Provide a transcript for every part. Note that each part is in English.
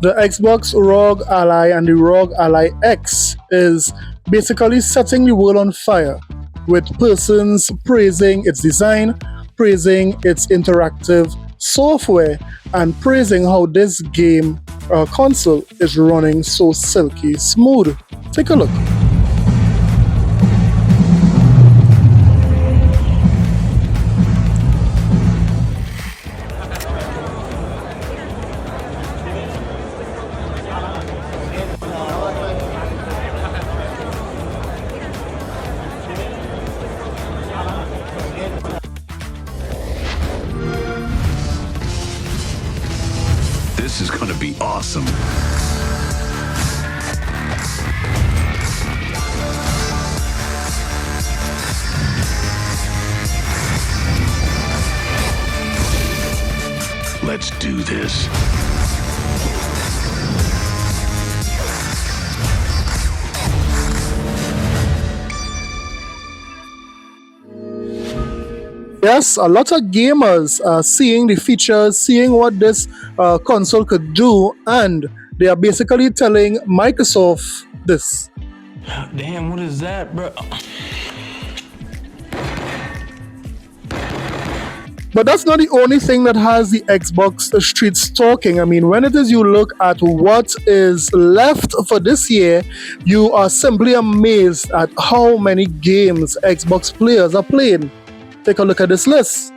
The Xbox ROG Ally and the ROG Ally X is basically setting the world on fire, with persons praising its design, praising its interactive software, and praising how this game console is running so silky smooth. Take a look. This is gonna be awesome. Let's do this. Yes, a lot of gamers are seeing the features, seeing what this console could do, and they are basically telling Microsoft this. Damn, what is that, bro? But that's not the only thing that has the Xbox streets talking. I mean, when it is you look at what is left for this year, you are simply amazed at how many games Xbox players are playing. Take a look at this list.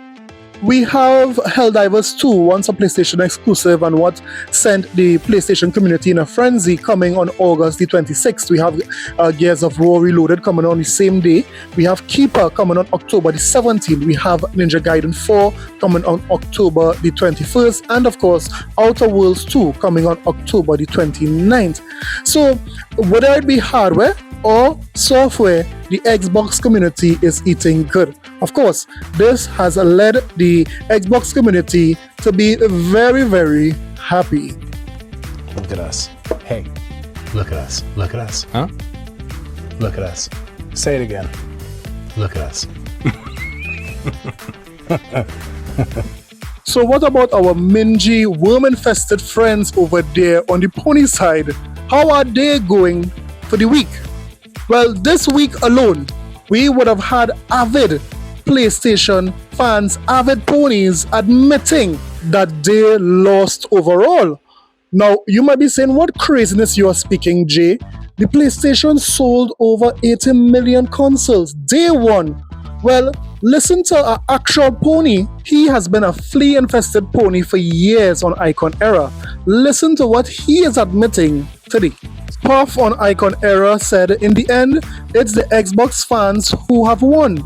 We have Helldivers 2, once a PlayStation exclusive and what sent the PlayStation community in a frenzy, coming on August the 26th. We have Gears of War Reloaded coming on the same day. We have Keeper coming on October the 17th. We have Ninja Gaiden 4 coming on October the 21st. And of course, Outer Worlds 2 coming on October the 29th. So, whether it be hardware or software, the Xbox community is eating good. Of course, this has led the Xbox community to be very, very happy. Look at us. Hey, look at us. Look at us. Huh? Look at us. Say it again. Look at us. So what about our mingy, worm-infested friends over there on the pony side? How are they going for the week? Well, this week alone, we would have had avid PlayStation fans, avid ponies, admitting that they lost overall. Now, you might be saying, what craziness you are speaking, Jay? The PlayStation sold over 80 million consoles day one. Well, listen to an actual pony. He has been a flea-infested pony for years on Icon Era. Listen to what he is admitting today. Puff on Icon Era said, in the end, it's the Xbox fans who have won.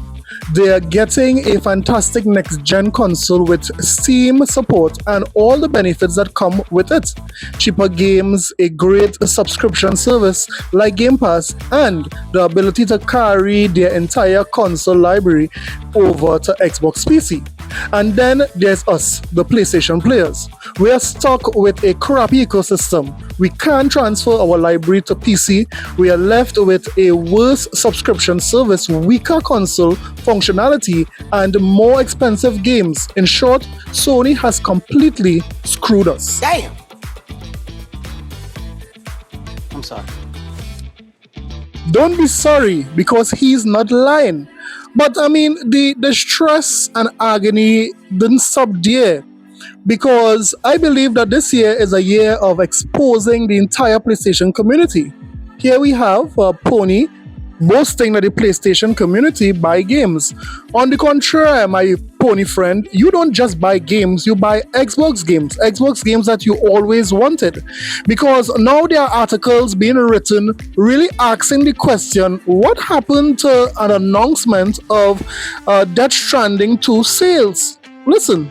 They are getting a fantastic next-gen console with Steam support and all the benefits that come with it. Cheaper games, a great subscription service like Game Pass, and the ability to carry their entire console library over to Xbox PC. And then there's us, the PlayStation players. We are stuck with a crappy ecosystem. We can't transfer our library to PC. We are left with a worse subscription service, weaker console functionality, and more expensive games. In short, Sony has completely screwed us. Damn! I'm sorry. Don't be sorry, because he's not lying. But I mean, the stress and agony didn't stop there, because I believe that this year is a year of exposing the entire PlayStation community. Here we have Pony boasting that the PlayStation community buy games. On the contrary, my pony friend, you don't just buy games, you buy Xbox games that you always wanted. Because now there are articles being written really asking the question, what happened to an announcement of Death Stranding 2 sales? Listen.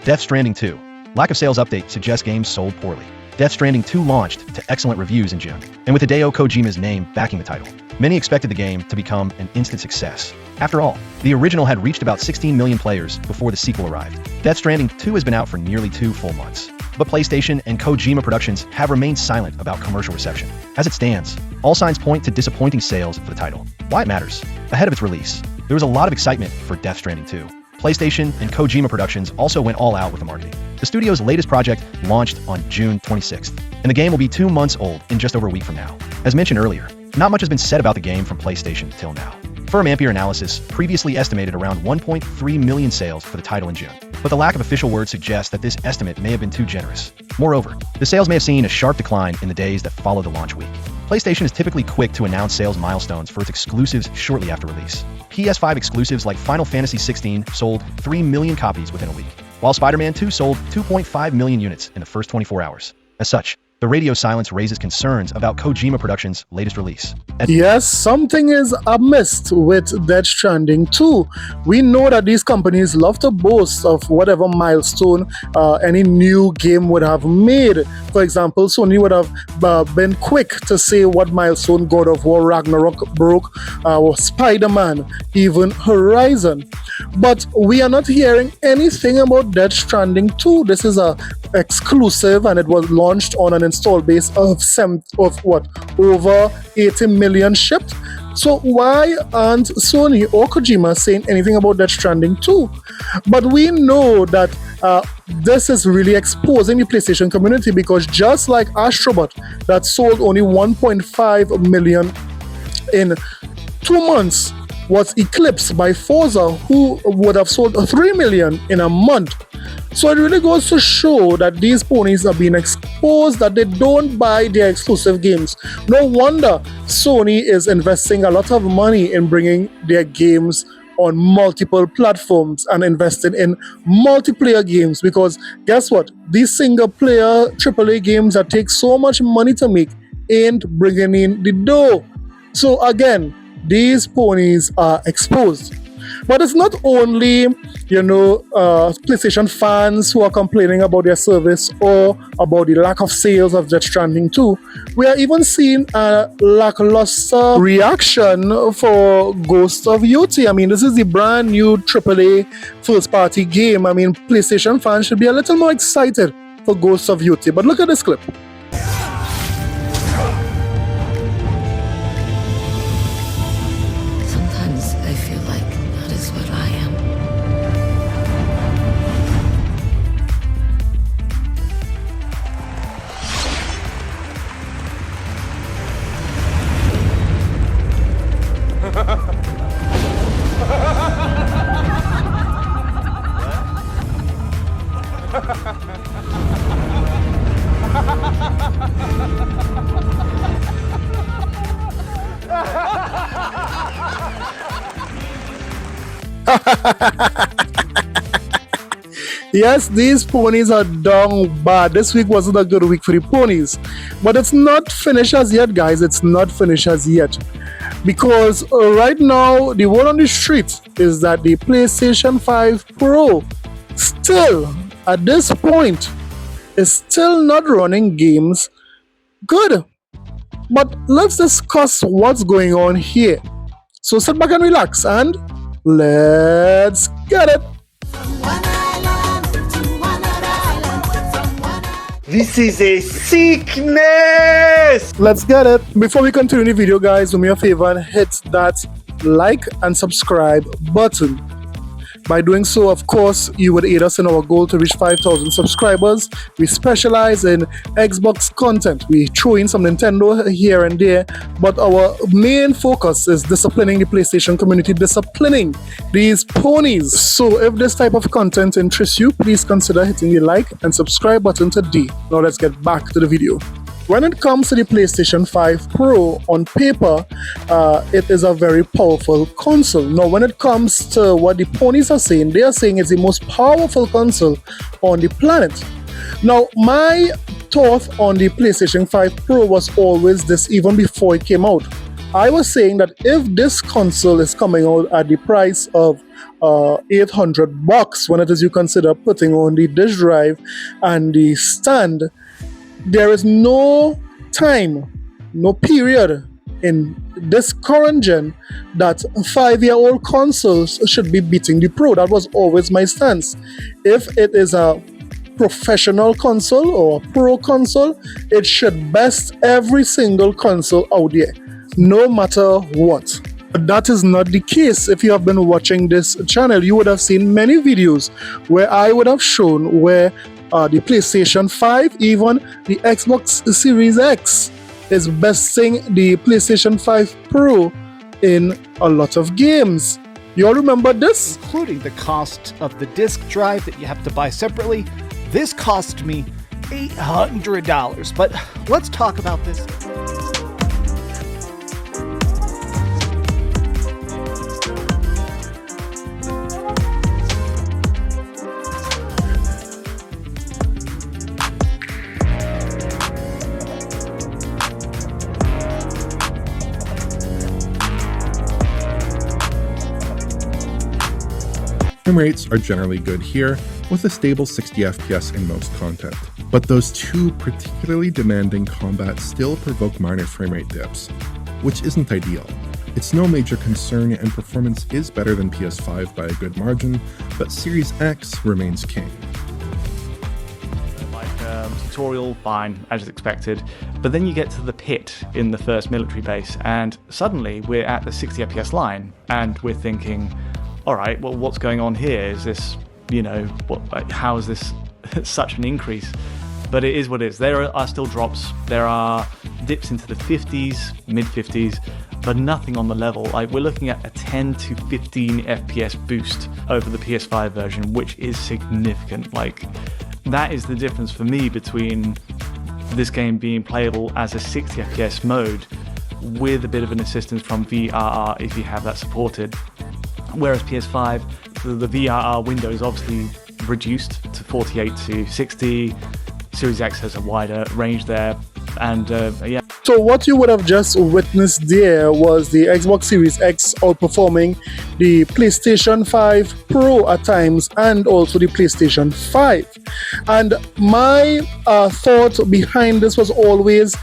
Death Stranding 2. Lack of sales update suggests games sold poorly. Death Stranding 2 launched to excellent reviews in June, and with Hideo Kojima's name backing the title, many expected the game to become an instant success. After all, the original had reached about 16 million players before the sequel arrived. Death Stranding 2 has been out for nearly 2 full months, but PlayStation and Kojima Productions have remained silent about commercial reception. As it stands, all signs point to disappointing sales for the title. Why it matters? Ahead of its release, there was a lot of excitement for Death Stranding 2. PlayStation and Kojima Productions also went all out with the marketing. The studio's latest project launched on June 26th. and the game will be 2 months old in just over a week from now. As mentioned earlier, not much has been said about the game from PlayStation till now. Firm Ampere Analysis previously estimated around 1.3 million sales for the title in June, but the lack of official word suggests that this estimate may have been too generous. Moreover, the sales may have seen a sharp decline in the days that follow the launch week. PlayStation is typically quick to announce sales milestones for its exclusives shortly after release. PS5 exclusives like Final Fantasy XVI sold 3 million copies within a week, while Spider-Man 2 sold 2.5 million units in the first 24 hours. As such, the radio silence raises concerns about Kojima Productions' latest release. Yes, something is amiss with Death Stranding 2. We know that these companies love to boast of whatever milestone any new game would have made. For example, Sony would have been quick to say what milestone God of War Ragnarok broke, or Spider-Man, even Horizon. But we are not hearing anything about Death Stranding 2. This is a exclusive, and it was launched on an install base of over 80 million shipped. So why aren't Sony or Kojima saying anything about Death Stranding 2? But we know that this is really exposing the PlayStation community, because just like Astrobot that sold only 1.5 million in 2 months was eclipsed by Forza, who would have sold 3 million in a month. So it really goes to show that these ponies are being exposed, that they don't buy their exclusive games. No wonder Sony is investing a lot of money in bringing their games on multiple platforms and investing in multiplayer games, because guess what? These single player AAA games that take so much money to make ain't bringing in the dough. So again, these ponies are exposed. But it's not only, PlayStation fans who are complaining about their service or about the lack of sales of Death Stranding 2. We are even seeing a lackluster reaction for Ghost of Yoti. I mean, this is the brand new AAA first-party game. I mean, PlayStation fans should be a little more excited for Ghost of Yoti. But look at this clip. Sometimes I feel like that is what I am. Yes, these ponies are down bad. This week wasn't a good week for the ponies. But it's not finished as yet, guys. It's not finished as yet. Because right now, the word on the street is that the PlayStation 5 Pro still, at this point, is still not running games good. But let's discuss what's going on here. So sit back and relax and let's get it. This is a sickness! Let's get it. Before we continue the video, guys, do me a favor and hit that like and subscribe button. By doing so, of course, you would aid us in our goal to reach 5,000 subscribers. We specialize in Xbox content. We throw in some Nintendo here and there, but our main focus is disciplining the PlayStation community, disciplining these ponies. So if this type of content interests you, please consider hitting the like and subscribe button today. Now let's get back to the video. When it comes to the PlayStation 5 Pro, on paper, it is a very powerful console. Now, when it comes to what the ponies are saying, they are saying it's the most powerful console on the planet. Now, my thought on the PlayStation 5 Pro was always this, even before it came out. I was saying that if this console is coming out at the price of $800, when it is you consider putting on the disk drive and the stand, there is no time, no period in this current gen that 5-year-old consoles should be beating the Pro. That was always my stance. If it is a professional console or a pro console, it should best every single console out there, no matter what. But that is not the case. If you have been watching this channel, you would have seen many videos where I would have shown where the PlayStation 5, even the Xbox Series X is besting the PlayStation 5 Pro in a lot of games. You all remember this? Including the cost of the disk drive that you have to buy separately. This cost me $800, but let's talk about this. Frame rates are generally good here, with a stable 60 FPS in most content. But those two particularly demanding combats still provoke minor frame rate dips, which isn't ideal. It's no major concern and performance is better than PS5 by a good margin, but Series X remains king. Tutorial, fine, as expected, but then you get to the pit in the first military base and suddenly we're at the 60 FPS line and we're thinking, alright, well what's going on here? Is this, how is this such an increase? But it is what it is. There are still drops, there are dips into the 50s, mid 50s, but nothing on the level. Like, we're looking at a 10 to 15 FPS boost over the PS5 version, which is significant. Like, that is the difference for me between this game being playable as a 60 FPS mode with a bit of an assistance from VRR if you have that supported. Whereas PS5, the VRR window is obviously reduced to 48 to 60. Series X has a wider range there, and yeah. So what you would have just witnessed there was the Xbox Series X outperforming the PlayStation 5 Pro at times and also the PlayStation 5. And my thought behind this was always,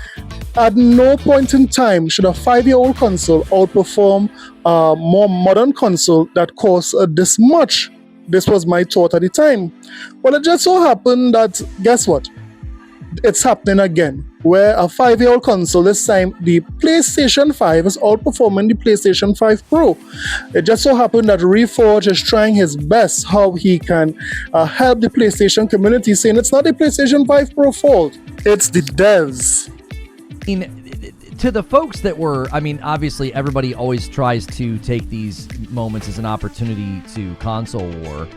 at no point in time should a 5-year-old console outperform a more modern console that costs this much. This was my thought at the time. Well, it just so happened that, guess what? It's happening again, where a 5-year-old console, this time the PlayStation 5 is outperforming the PlayStation 5 Pro. It just so happened that Reforge is trying his best how he can help the PlayStation community, saying it's not the PlayStation 5 Pro fault, it's the devs. To the folks that were, obviously everybody always tries to take these moments as an opportunity to console war.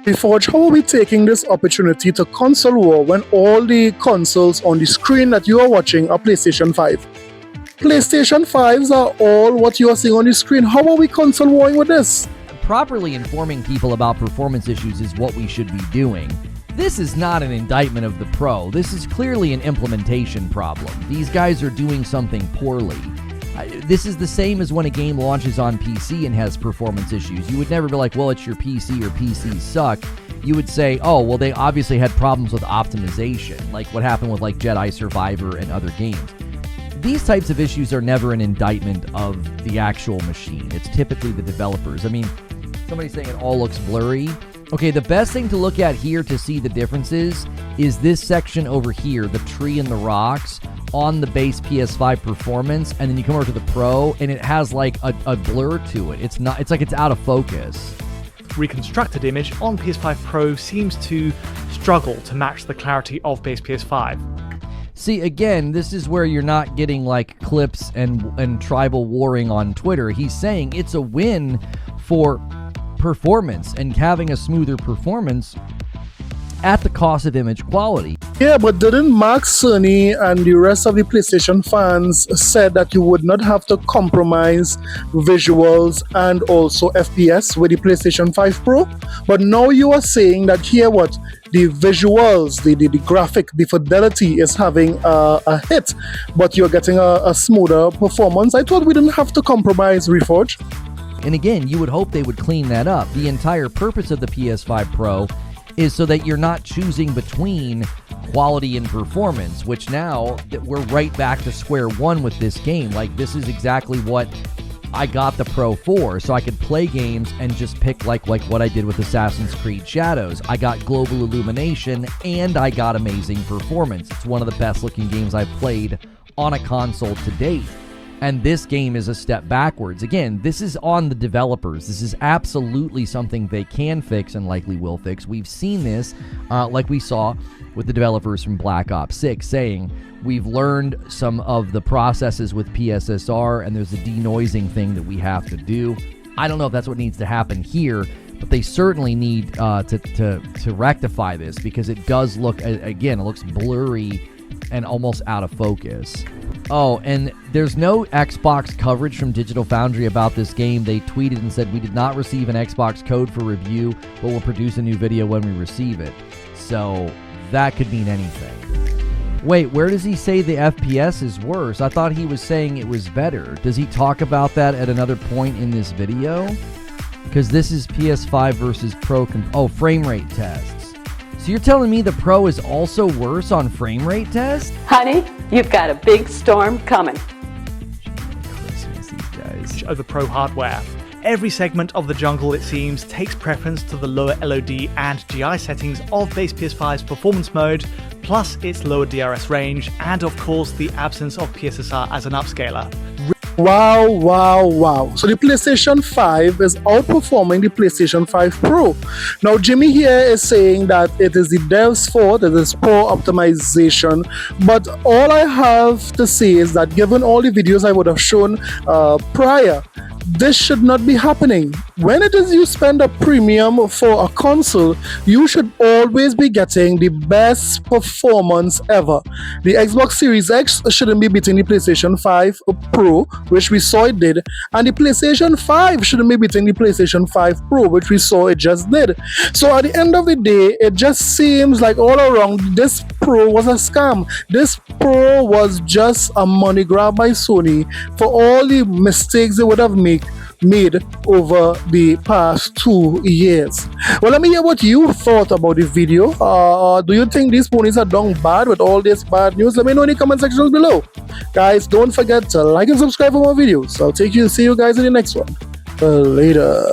Reforge, how are we taking this opportunity to console war when all the consoles on the screen that you are watching are PlayStation 5? PlayStation 5s are all what you are seeing on the screen. How are we console warring with this? Properly informing people about performance issues is what we should be doing. This is not an indictment of the Pro. This is clearly an implementation problem. These guys are doing something poorly. This is the same as when a game launches on PC and has performance issues. You would never be like, well, it's your PC or PCs suck. You would say, oh, well, they obviously had problems with optimization, like what happened with like Jedi Survivor and other games. These types of issues are never an indictment of the actual machine. It's typically the developers. Somebody's saying it all looks blurry. Okay, the best thing to look at here to see the differences is this section over here, the tree and the rocks, on the base PS5 performance, and then you come over to the Pro, and it has like a blur to it. It's like it's out of focus. Reconstructed image on PS5 Pro seems to struggle to match the clarity of base PS5. See, again, this is where you're not getting like clips and tribal warring on Twitter. He's saying it's a win for performance and having a smoother performance at the cost of image quality. Yeah, but didn't Mark Cerny and the rest of the PlayStation fans said that you would not have to compromise visuals and also FPS with the PlayStation 5 Pro? But now you are saying that here what? The visuals, the graphic, the fidelity is having a hit, but you're getting a smoother performance. I thought we didn't have to compromise, Reforge. And again, you would hope they would clean that up. The entire purpose of the PS5 Pro is so that you're not choosing between quality and performance, which now that we're right back to square one with this game. Like, this is exactly what I got the Pro for, so I could play games and just pick like what I did with Assassin's Creed Shadows. I got global illumination and I got amazing performance. It's one of the best looking games I've played on a console to date. And this game is a step backwards. Again, this is on the developers. This is absolutely something they can fix and likely will fix. We've seen this, like we saw with the developers from Black Ops 6 saying, we've learned some of the processes with PSSR and there's a denoising thing that we have to do. I don't know if that's what needs to happen here, but they certainly need to rectify this because it does look, again, it looks blurry and almost out of focus. Oh, and there's no Xbox coverage from Digital Foundry about this game. They tweeted and said, we did not receive an Xbox code for review, but we'll produce a new video when we receive it. So that could mean anything. Wait, where does he say the FPS is worse? I thought he was saying it was better. Does he talk about that at another point in this video? Because this is PS5 versus Pro. Frame rate tests. So you're telling me the Pro is also worse on frame rate tests? Honey, you've got a big storm coming. Christmas, these guys. Of the Pro hardware. Every segment of the jungle, it seems, takes preference to the lower LOD and GI settings of base PS5's performance mode, plus its lower DRS range, and of course the absence of PSSR as an upscaler. Wow, wow, wow. So the PlayStation 5 is outperforming the PlayStation 5 Pro. Now, Jimmy here is saying that it is the dev's fault, it is poor optimization. But all I have to say is that given all the videos I would have shown prior, this should not be happening. When it is you spend a premium for a console, you should always be getting the best performance ever. The Xbox Series X shouldn't be beating the PlayStation 5 Pro, which we saw it did, and the PlayStation 5 shouldn't be beating the PlayStation 5 Pro, which we saw it just did. So at the end of the day, it just seems like all around this Pro was a scam. This Pro was just a money grab by Sony for all the mistakes they would have made over the past 2 years. Well, let me hear what you thought about the video. Do you think these ponies are done bad with all this bad news? Let me know in the comment section below. Guys, don't forget to like and subscribe for more videos. I'll see you guys in the next one. Later.